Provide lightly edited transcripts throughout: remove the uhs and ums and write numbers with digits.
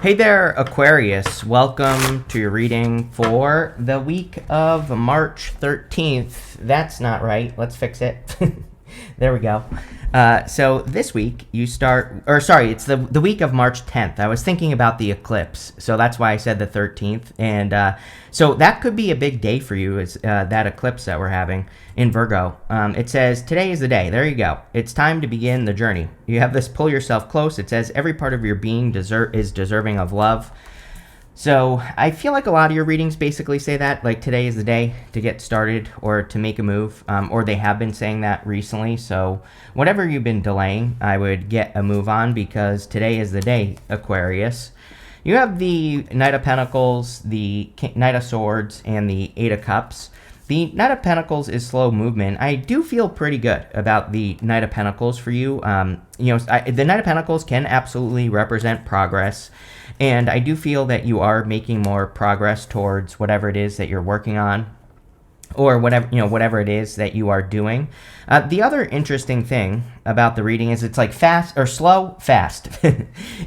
Hey there, Aquarius. Welcome to your reading for the week of March 13th. That's not right. Let's fix it. There we go. So this week you start, it's the week of March 10th. I was thinking about the eclipse, so that's why I said the 13th. And so that could be a big day for you, is that eclipse that we're having in Virgo. It says, today is the day. There you go. It's time to begin the journey. You have this pull yourself close. It says every part of your being is deserving of love. So I feel like a lot of your readings basically say that, like today is the day to get started or to make a move, or they have been saying that recently. So whatever you've been delaying, I would get a move on, because today is the day, Aquarius. You have the Knight of Pentacles, the Knight of Swords, and the Eight of Cups. The Knight of Pentacles is slow movement. I do feel pretty good about the Knight of Pentacles for you. The Knight of Pentacles can absolutely represent progress. And I do feel that you are making more progress towards whatever it is that you're working on, or whatever it is that you are doing. The other interesting thing about the reading is it's like fast or slow, fast.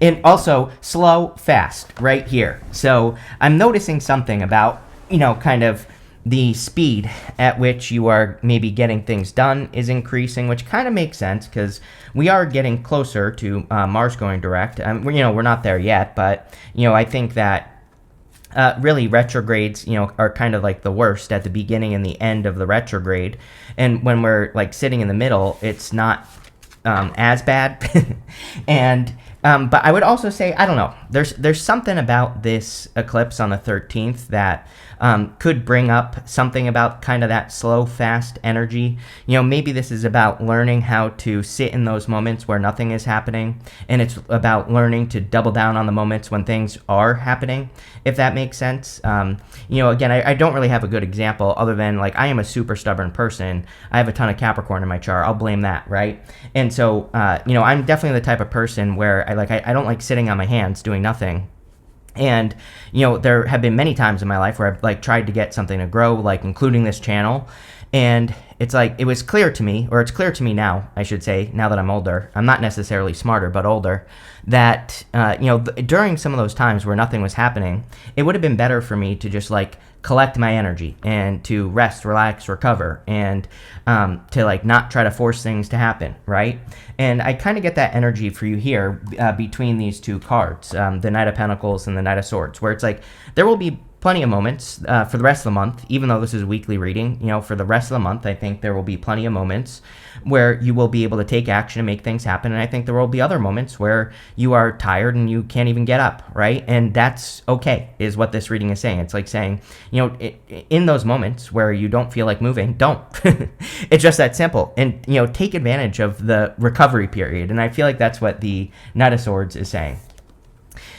And also slow, fast right here. So I'm noticing something about, kind of the speed at which you are maybe getting things done is increasing, which kind of makes sense because we are getting closer to Mars going direct. We're not there yet, but I think that really retrogrades, are kind of like the worst at the beginning and the end of the retrograde, and when we're like sitting in the middle, it's not as bad. And but I would also say, I don't know, there's something about this eclipse on the 13th that could bring up something about kind of that slow, fast energy. Maybe this is about learning how to sit in those moments where nothing is happening, and it's about learning to double down on the moments when things are happening, if that makes sense. Again, I don't really have a good example other than, like, I am a super stubborn person. I have a ton of Capricorn in my chart. I'll blame that, right? And so, I'm definitely the type of person where I don't like sitting on my hands doing nothing. And, there have been many times in my life where I've tried to get something to grow, like including this channel. And it's it was clear to me, or it's clear to me now, I should say, now that I'm older. I'm not necessarily smarter, but older, that, during some of those times where nothing was happening, it would have been better for me to just collect my energy and to rest, relax, recover, and to not try to force things to happen, right? And I kind of get that energy for you here between these two cards, the Knight of Pentacles and the Knight of Swords, where it's there will be plenty of moments for the rest of the month, even though this is a weekly reading. For the rest of the month, I think there will be plenty of moments where you will be able to take action and make things happen. And I think there will be other moments where you are tired and you can't even get up, right? And that's okay, is what this reading is saying. It's saying, in those moments where you don't feel like moving, don't. It's just that simple. And, take advantage of the recovery period. And I feel like that's what the Knight of Swords is saying.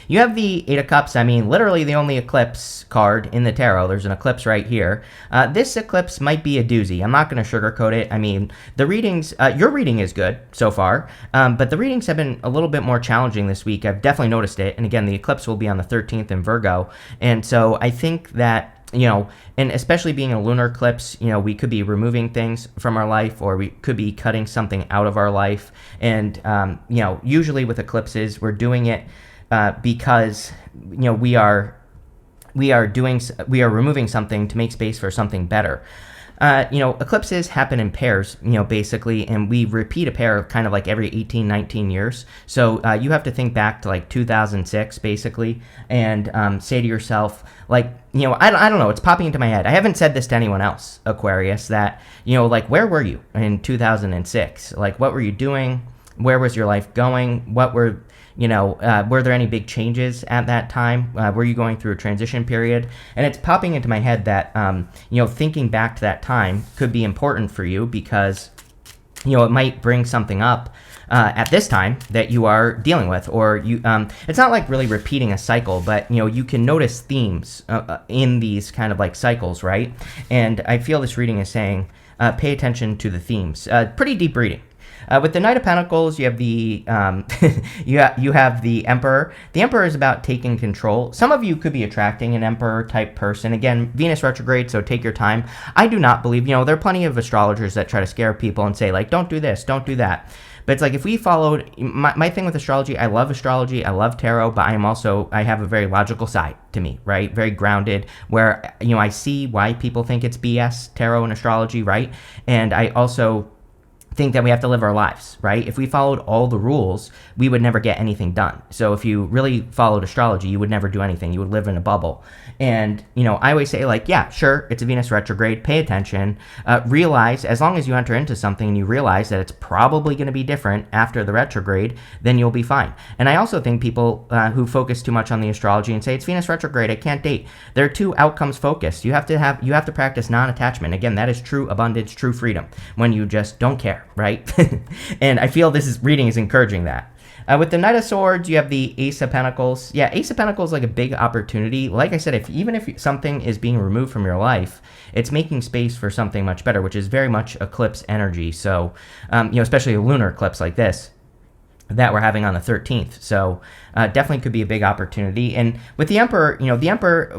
You have the Eight of Cups. Literally the only eclipse card in the tarot. There's an eclipse right here. This eclipse might be a doozy. I'm not going to sugarcoat it. The readings, your reading is good so far, but the readings have been a little bit more challenging this week. I've definitely noticed it. And again, the eclipse will be on the 13th in Virgo. And so I think that, and especially being a lunar eclipse, we could be removing things from our life, or we could be cutting something out of our life. And, usually with eclipses, we're doing it because we are removing something to make space for something better. Eclipses happen in pairs, basically, and we repeat a pair kind of every 18, 19 years. So you have to think back to 2006, basically, and say to yourself, I don't know, it's popping into my head. I haven't said this to anyone else, Aquarius, that, where were you in 2006? What were you doing? Where was your life going? Were there any big changes at that time? Were you going through a transition period? And it's popping into my head that, thinking back to that time could be important for you, because, it might bring something up at this time that you are dealing with, or it's not really repeating a cycle, but, you can notice themes in these kind of cycles, right? And I feel this reading is saying, pay attention to the themes. Pretty deep reading. With the Knight of Pentacles, you have the you have the Emperor. The Emperor is about taking control. Some of you could be attracting an Emperor type person. Again, Venus retrograde, so take your time. I do not believe, there are plenty of astrologers that try to scare people and say, don't do this, don't do that. But it's like if we followed my thing with astrology, I love astrology, I love tarot, but I have a very logical side to me, right? Very grounded, where, I see why people think it's BS, tarot and astrology, right? And I also think that we have to live our lives, right? If we followed all the rules, we would never get anything done. So if you really followed astrology, you would never do anything. You would live in a bubble. And, I always say, like, yeah, sure, it's a Venus retrograde. Pay attention. Realize, as long as you enter into something and you realize that it's probably going to be different after the retrograde, then you'll be fine. And I also think people who focus too much on the astrology and say, it's Venus retrograde, I can't date, they're too outcomes focused. You have to practice non-attachment. Again, that is true abundance, true freedom, when you just don't care, right? And I feel reading is encouraging that. With the Knight of Swords, you have the Ace of Pentacles. Yeah, Ace of Pentacles is like a big opportunity. Like I said, even if something is being removed from your life, it's making space for something much better, which is very much eclipse energy. So, especially a lunar eclipse like this that we're having on the 13th. So definitely could be a big opportunity. And with the Emperor,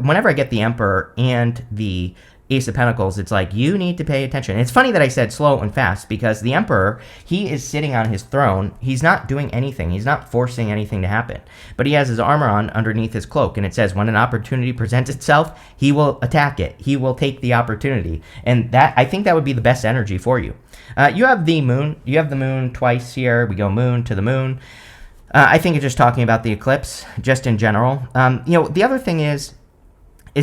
whenever I get the Emperor and the Ace of Pentacles, it's like, you need to pay attention. And it's funny that I said slow and fast, because the Emperor, he is sitting on his throne. He's not doing anything. He's not forcing anything to happen. But he has his armor on underneath his cloak, and it says when an opportunity presents itself, he will attack it. He will take the opportunity. And I think that would be the best energy for you. You have the Moon. You have the Moon twice here. We go Moon to the Moon. I think it's just talking about the eclipse, just in general. The other thing is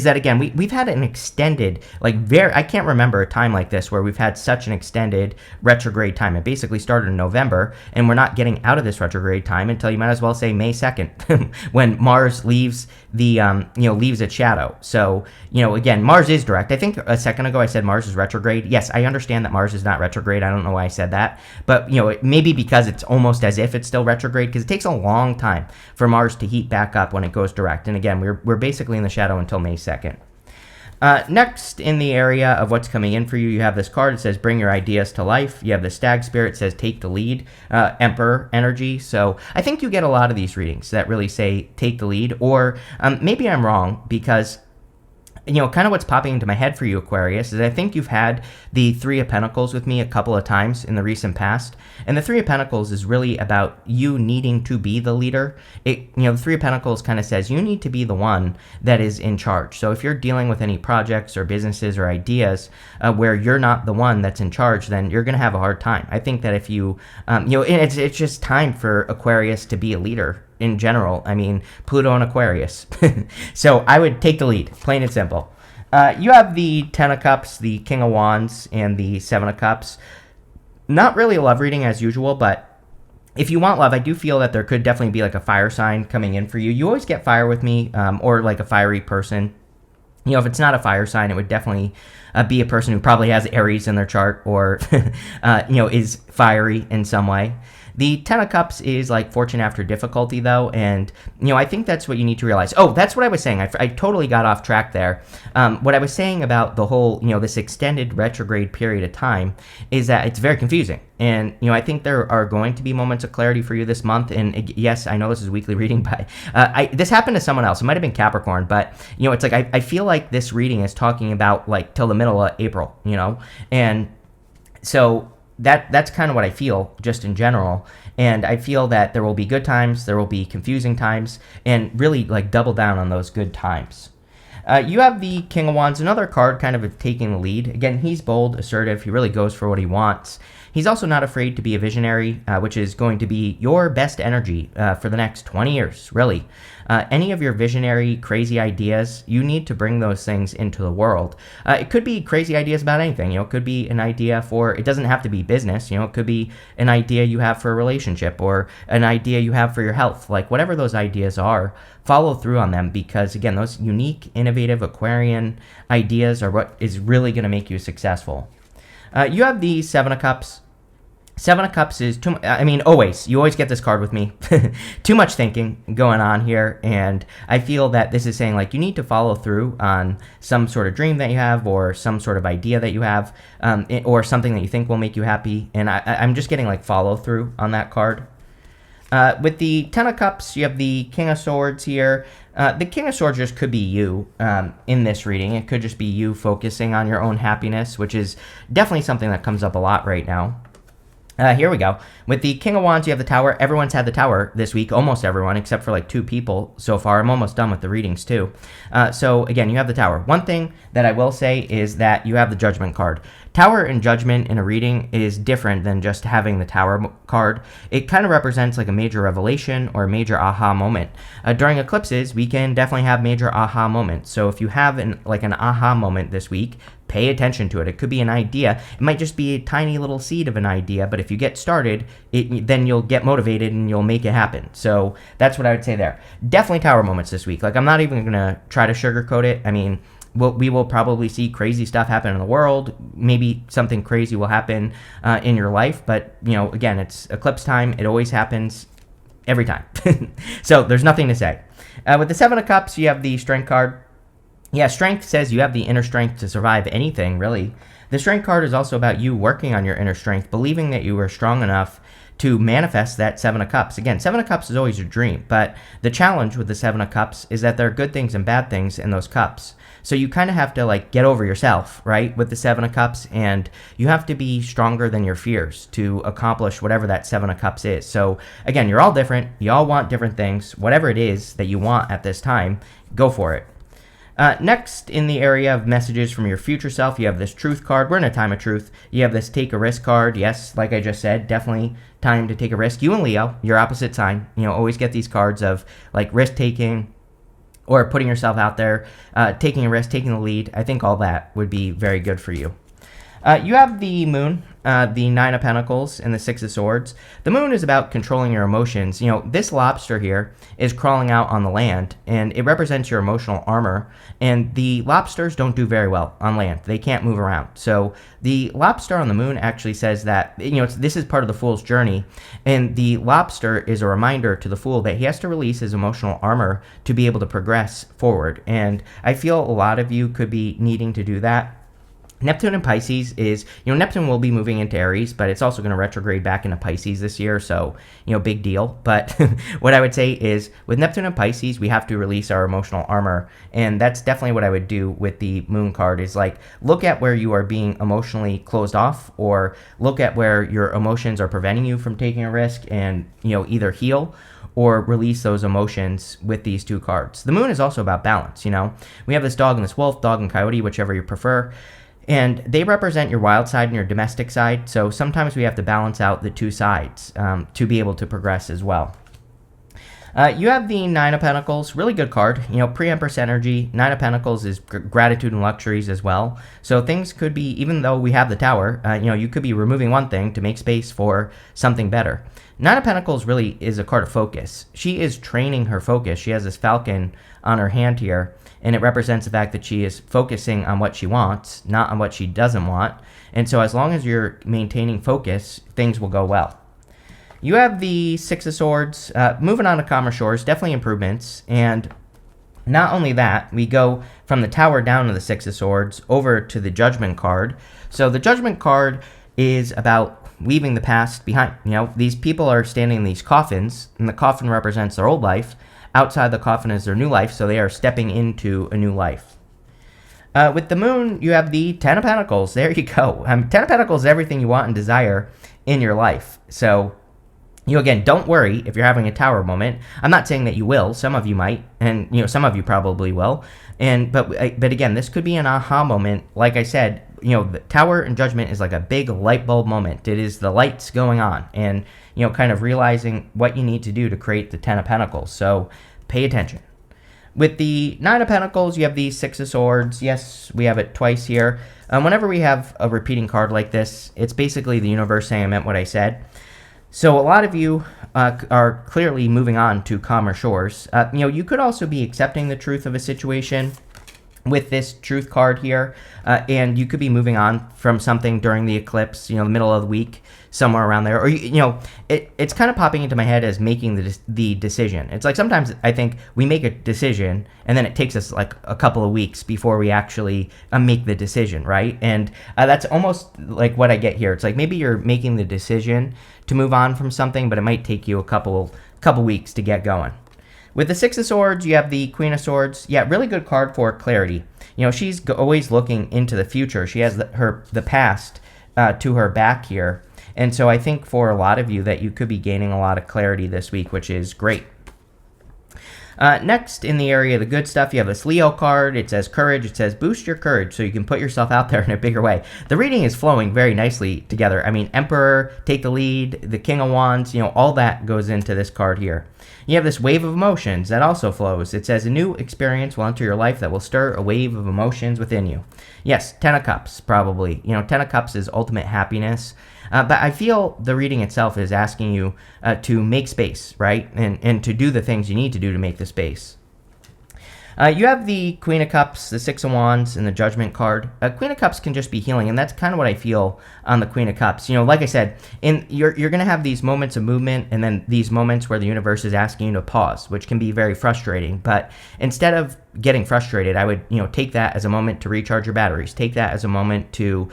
that, again, we've had an extended, I can't remember a time like this where we've had such an extended retrograde time. It basically started in November, and we're not getting out of this retrograde time until, you might as well say, May 2nd, when Mars leaves leaves its shadow. So, again, Mars is direct. I think a second ago I said Mars is retrograde. Yes, I understand that Mars is not retrograde. I don't know why I said that. But, maybe because it's almost as if it's still retrograde, because it takes a long time for Mars to heat back up when it goes direct. And again, we're basically in the shadow until May 2nd. Next, in the area of what's coming in for you, you have this card. It says, bring your ideas to life. You have the Stag Spirit. It says, take the lead. Emperor energy. So I think you get a lot of these readings that really say, take the lead. Or maybe I'm wrong, because kind of what's popping into my head for you, Aquarius, is I think you've had the Three of Pentacles with me a couple of times in the recent past. And the Three of Pentacles is really about you needing to be the leader. The Three of Pentacles kind of says you need to be the one that is in charge. So if you're dealing with any projects or businesses or ideas where you're not the one that's in charge, then you're going to have a hard time. I think that if it's just time for Aquarius to be a leader. In general, I mean, Pluto and Aquarius. So I would take the lead, plain and simple. You have the Ten of Cups, the King of Wands, and the Seven of Cups. Not really a love reading as usual, but if you want love, I do feel that there could definitely be like a fire sign coming in for you. You always get fire with me, or like a fiery person. If it's not a fire sign, it would definitely be a person who probably has Aries in their chart, or is fiery in some way. The Ten of Cups is like fortune after difficulty, though, and, I think that's what you need to realize. Oh, that's what I was saying. I totally got off track there. What I was saying about the whole, this extended retrograde period of time is that it's very confusing. And, I think there are going to be moments of clarity for you this month. And yes, I know this is weekly reading, but this happened to someone else. It might have been Capricorn, but, it's like I feel like this reading is talking about like till the middle of April, and so that's kind of what I feel just in general. And I feel that there will be good times, there will be confusing times, and really like double down on those good times. You have the King of Wands, another card kind of taking the lead. Again, he's bold, assertive. He really goes for what he wants. He's also not afraid to be a visionary, which is going to be your best energy for the next 20 years, really. Any of your visionary, crazy ideas, you need to bring those things into the world. It could be crazy ideas about anything. It could be an idea it doesn't have to be business. It could be an idea you have for a relationship, or an idea you have for your health. Like, whatever those ideas are, follow through on them, because, again, those unique, innovative Aquarian ideas are what is really going to make you successful. You have the Seven of Cups. Seven of Cups is always, you always get this card with me. Too much thinking going on here, and I feel that this is saying, like, you need to follow through on some sort of dream that you have, or some sort of idea that you have, or something that you think will make you happy, and I'm just getting, like, follow through on that card. With the Ten of Cups, you have the King of Swords here. The King of Swords just could be you in this reading. It could just be you focusing on your own happiness, which is definitely something that comes up a lot right now. Here we go. With the King of Wands, you have the Tower. Everyone's had the Tower this week, almost everyone, except for like 2 people so far. I'm almost done with the readings too. So again, you have the Tower. One thing that I will say is that you have the Judgment card. Tower and Judgment in a reading is different than just having the Tower card. It kind of represents like a major revelation or a major aha moment. During eclipses, we can definitely have major aha moments. So if you have an aha moment this week, pay attention to it. It could be an idea. It might just be a tiny little seed of an idea, but if you get started, then you'll get motivated and you'll make it happen. So that's what I would say there. Definitely Tower moments this week. Like, I'm not even going to try to sugarcoat it. I mean, we will probably see crazy stuff happen in the world. Maybe something crazy will happen in your life. But, again, it's eclipse time. It always happens every time. So there's nothing to say. With the 7 of Cups, you have the Strength card. Yeah, Strength says you have the inner strength to survive anything, really. The Strength card is also about you working on your inner strength, believing that you are strong enough to manifest that 7 of Cups. Again, 7 of Cups is always your dream, but the challenge with the 7 of Cups is that there are good things and bad things in those cups. So you kind of have to get over yourself, right, with the 7 of Cups, and you have to be stronger than your fears to accomplish whatever that 7 of Cups is. So again, you're all different. You all want different things. Whatever it is that you want at this time, go for it. Next, in the area of messages from your future self, you have this Truth card. We're in a time of truth. You have this Take a Risk card. Yes, like I just said, definitely time to take a risk. You and Leo, your opposite sign, always get these cards of risk-taking or putting yourself out there, taking a risk, taking the lead. I think all that would be very good for you. You have the Moon, the 9 of Pentacles, and the 6 of Swords. The Moon is about controlling your emotions. This lobster here is crawling out on the land, and it represents your emotional armor. And the lobsters don't do very well on land. They can't move around. So the lobster on the Moon actually says that, this is part of the Fool's journey. And the lobster is a reminder to the Fool that he has to release his emotional armor to be able to progress forward. And I feel a lot of you could be needing to do that. Neptune in Pisces is, Neptune will be moving into Aries, but it's also going to retrograde back into Pisces this year, so, big deal. But what I would say is, with Neptune in Pisces, we have to release our emotional armor, and that's definitely what I would do with the Moon card, is look at where you are being emotionally closed off, or look at where your emotions are preventing you from taking a risk, and, either heal or release those emotions with these 2 cards. The Moon is also about balance, We have this dog and this wolf, dog and coyote, whichever you prefer. And they represent your wild side and your domestic side, so sometimes we have to balance out the 2 sides to be able to progress as well. You have the 9 of Pentacles, really good card. Pre-Empress energy. 9 of Pentacles is gratitude and luxuries as well. So things could be, even though we have the Tower, you could be removing one thing to make space for something better. 9 of Pentacles really is a card of focus. She is training her focus. She has this falcon on her hand here, and it represents the fact that she is focusing on what she wants, not on what she doesn't want. And so as long as you're maintaining focus, things will go well. You have the 6 of Swords. Moving on to calmer shores, definitely improvements. And not only that, we go from the Tower down to the 6 of Swords over to the Judgment card. So the Judgment card is about leaving the past behind. These people are standing in these coffins, and the coffin represents their old life. Outside the coffin is their new life, so they are stepping into a new life. With the Moon, you have the 10 of Pentacles. There you go. 10 of Pentacles is everything you want and desire in your life. So, again, don't worry if you're having a Tower moment. I'm not saying that you will. Some of you might, and, some of you probably will. But again, this could be an aha moment. Like I said, the Tower and Judgment is like a big light bulb moment. It is the lights going on and, kind of realizing what you need to do to create the 10 of Pentacles. So pay attention. With the 9 of Pentacles, you have the 6 of Swords. Yes, we have it twice here. Whenever we have a repeating card like this, it's basically the universe saying I meant what I said. So a lot of you are clearly moving on to calmer shores. You could also be accepting the truth of a situation with this Truth card here, and you could be moving on from something during the eclipse, the middle of the week, somewhere around there. Or, it's kind of popping into my head as making the decision. It's like sometimes I think we make a decision, and then it takes us like a couple of weeks before we actually make the decision, right? And that's almost like what I get here. It's like maybe you're making the decision to move on from something, but it might take you a couple weeks to get going. With the 6 of Swords, you have the Queen of Swords. Yeah, really good card for clarity. She's always looking into the future. She has the past to her back here. And so I think for a lot of you that you could be gaining a lot of clarity this week, which is great. Next, in the area of the good stuff, you have this Leo card. It says courage. It says boost your courage so you can put yourself out there in a bigger way. The reading is flowing very nicely together. I mean, Emperor, take the lead, the King of Wands, all that goes into this card here. You have this wave of emotions that also flows. It says a new experience will enter your life that will stir a wave of emotions within you. Yes, Ten of Cups, probably. Ten of Cups is ultimate happiness. But I feel the reading itself is asking you to make space, right? And to do the things you need to do to make the space. You have the Queen of Cups, the Six of Wands, and the Judgment card. Queen of Cups can just be healing, and that's kind of what I feel on the Queen of Cups. Like I said, you're going to have these moments of movement and then these moments where the universe is asking you to pause, which can be very frustrating. But instead of getting frustrated, I would, take that as a moment to recharge your batteries. Take that as a moment to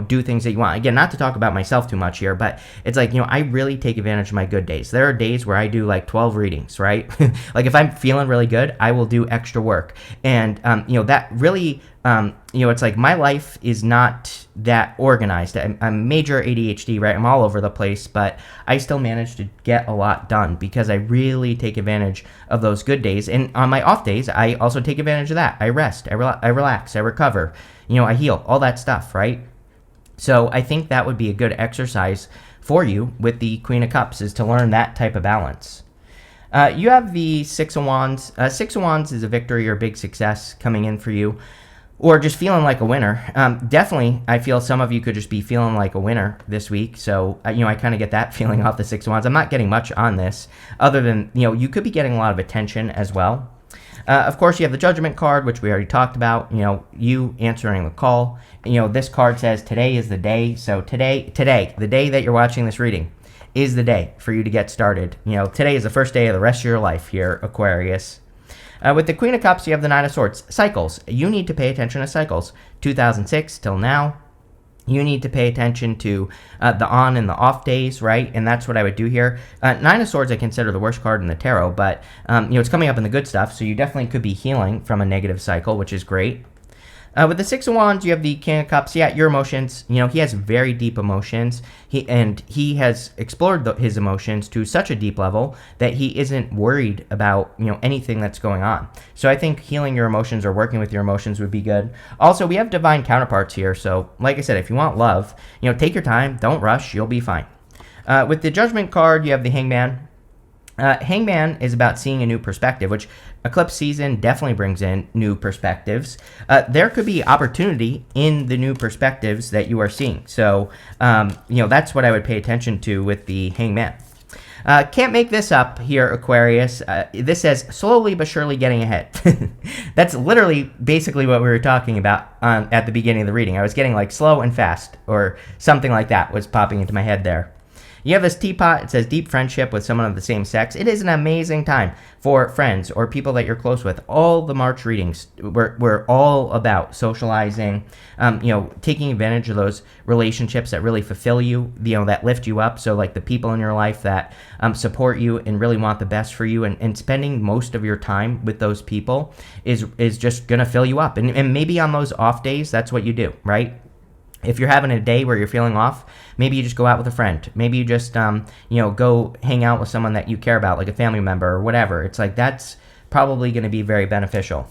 do things that you want. Again, not to talk about myself too much here, but it's like, I really take advantage of my good days. There are days where I do like 12 readings, right? Like if I'm feeling really good, I will do extra work. And, that really, it's like my life is not that organized. I'm major ADHD, right? I'm all over the place, but I still manage to get a lot done because I really take advantage of those good days. And on my off days, I also take advantage of that. I rest, I relax, I recover, I heal, all that stuff, right? So I think that would be a good exercise for you with the Queen of Cups, is to learn that type of balance. You have the Six of Wands. Six of Wands is a victory or big success coming in for you, or just feeling like a winner. Definitely, I feel some of you could just be feeling like a winner this week. So, I kind of get that feeling off the Six of Wands. I'm not getting much on this, other than, you could be getting a lot of attention as well. Of course, you have the Judgment card, which we already talked about, you answering the call. This card says today is the day. So today, the day that you're watching this reading is the day for you to get started. Today is the first day of the rest of your life here, Aquarius. With the Queen of Cups, you have the Nine of Swords. Cycles. You need to pay attention to cycles. 2006 till now. You need to pay attention to the on and the off days, right? And that's what I would do here. Nine of Swords I consider the worst card in the tarot, but it's coming up in the good stuff, so you definitely could be healing from a negative cycle, which is great. With the Six of Wands, you have the King of Cups. Yeah, your emotions. He has very deep emotions. He has explored his emotions to such a deep level that he isn't worried about, anything that's going on. So I think healing your emotions or working with your emotions would be good. Also, we have divine counterparts here. So like I said, if you want love, take your time. Don't rush. You'll be fine. With the Judgment card, you have the Hangman. Hangman is about seeing a new perspective, which eclipse season definitely brings in new perspectives. There could be opportunity in the new perspectives that you are seeing. So, that's what I would pay attention to with the Hangman. Can't make this up here, Aquarius. This says slowly but surely getting ahead. That's literally basically what we were talking about at the beginning of the reading. I was getting like slow and fast, or something like that was popping into my head there. You have this teapot. It says deep friendship with someone of the same sex. It is an amazing time for friends or people that you're close with. All the March readings were all about socializing, taking advantage of those relationships that really fulfill you, that lift you up. So like the people in your life that support you and really want the best for you, and spending most of your time with those people is just going to fill you up. And maybe on those off days, that's what you do, right? If you're having a day where you're feeling off, maybe you just go out with a friend. Maybe you just, go hang out with someone that you care about, like a family member or whatever. It's like that's probably going to be very beneficial.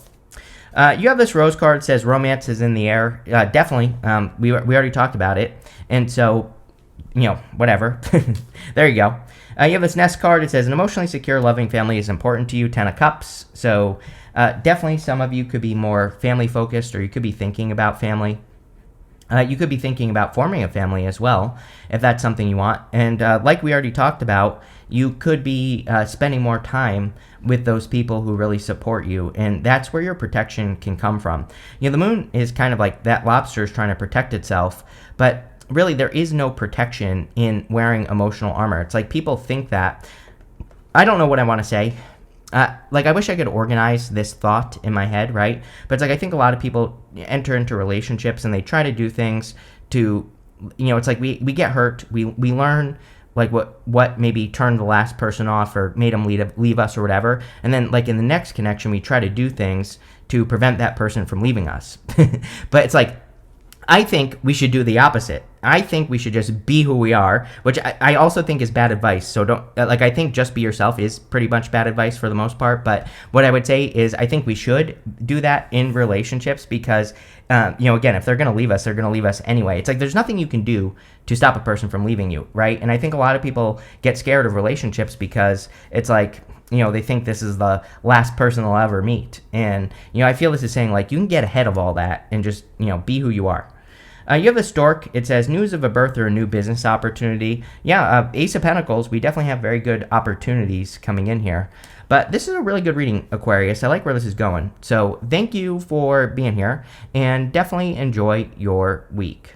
You have this Rose card. It says romance is in the air. Definitely. We already talked about it. And so, whatever. There you go. You have this Nest card. It says an emotionally secure, loving family is important to you. 10 of Cups. So definitely some of you could be more family focused, or you could be thinking about family. You could be thinking about forming a family as well, if that's something you want. And like we already talked about, you could be spending more time with those people who really support you. And that's where your protection can come from. The moon is kind of like that lobster is trying to protect itself. But really, there is no protection in wearing emotional armor. It's like people think that. I don't know what I want to say. I wish I could organize this thought in my head, right? But it's like I think a lot of people enter into relationships and they try to do things to, it's like we get hurt. We learn like what maybe turned the last person off or made them leave us or whatever. And then like in the next connection, we try to do things to prevent that person from leaving us. But it's like, I think we should do the opposite. I think we should just be who we are, which I also think is bad advice. So don't, like, I think just be yourself is pretty much bad advice for the most part. But what I would say is I think we should do that in relationships because, again, if they're going to leave us, they're going to leave us anyway. It's like there's nothing you can do to stop a person from leaving you, right? And I think a lot of people get scared of relationships because it's like, they think this is the last person they'll ever meet. And, I feel this is saying, like, you can get ahead of all that and just, be who you are. You have the Stork. It says, news of a birth or a new business opportunity. Yeah, Ace of Pentacles, we definitely have very good opportunities coming in here. But this is a really good reading, Aquarius. I like where this is going. So thank you for being here, and definitely enjoy your week.